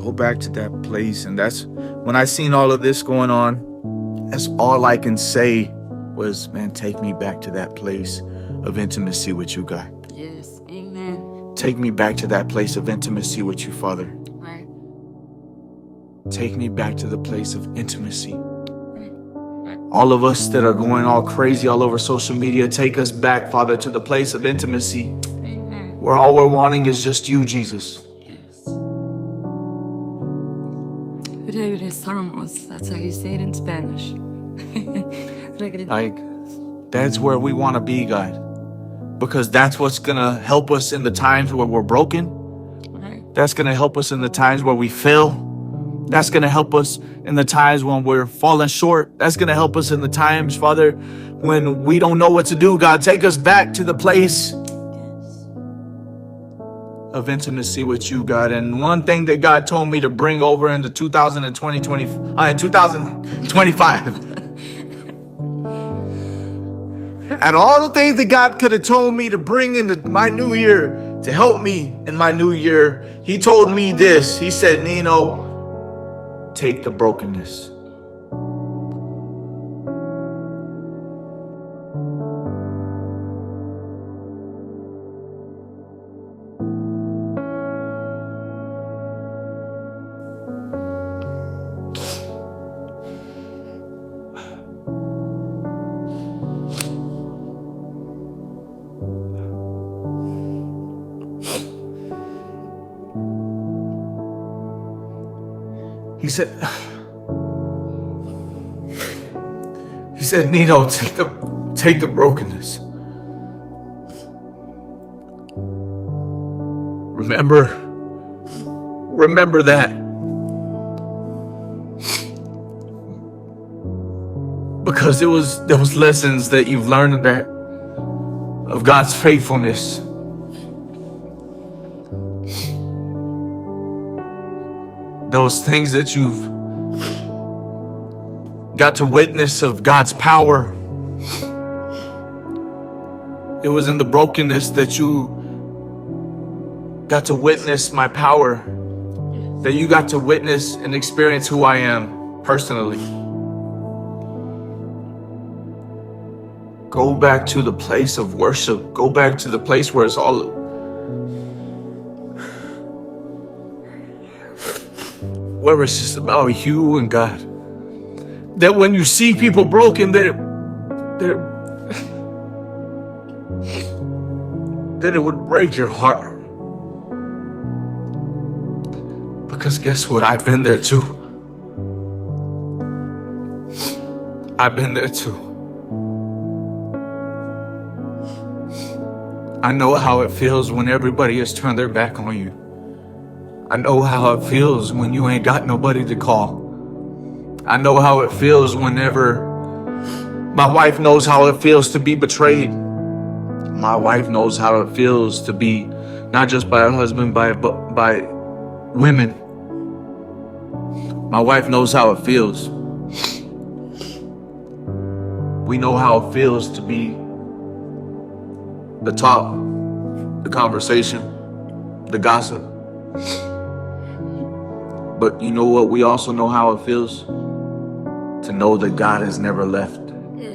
Go back to that place. And that's when I seen all of this going on, that's all I can say was, man, take me back to that place of intimacy with you, God. Yes. Amen. Take me back to that place of intimacy with you, Father. Right. Take me back to the place of intimacy. All of us that are going all crazy all over social media, take us back, Father, to the place of intimacy. Amen. Where all we're wanting is just you, Jesus. Yes. Regresamos. That's how you say it in Spanish. Like, that's where we want to be, God. Because that's what's going to help us in the times where we're broken. Right. That's going to help us in the times where we fail. That's going to help us in the times when we're falling short. That's going to help us in the times, Father, when we don't know what to do. God, take us back to the place of intimacy with you, God. And one thing that God told me to bring over into 2025. And all the things that God could have told me to bring into my new year to help me in my new year, he told me this. He said, Nino, take the brokenness. He said, Nino, take the brokenness. Remember that. Because there was lessons that you've learned that of God's faithfulness. Those things that you've got to witness of God's power. It was in the brokenness that you got to witness my power, that you got to witness and experience who I am personally. Go back to the place of worship. Go back to the place where it's all where it's just about you and God. That when you see people broken, that it would break your heart. Because guess what? I've been there too. I've been there too. I know how it feels when everybody has turned their back on you. I know how it feels when you ain't got nobody to call. I know how it feels whenever my wife knows how it feels to be betrayed. My wife knows how it feels to be not just by her husband, but by women. My wife knows how it feels. We know how it feels to be the top, the conversation, the gossip. But you know what? We also know how it feels to know that God has never left.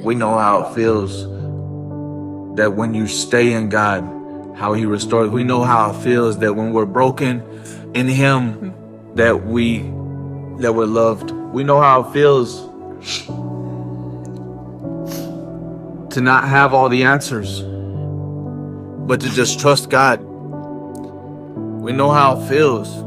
We know how it feels that when you stay in God, how he restores. We know how it feels that when we're broken in him, that we're loved. We know how it feels to not have all the answers, but to just trust God. We know how it feels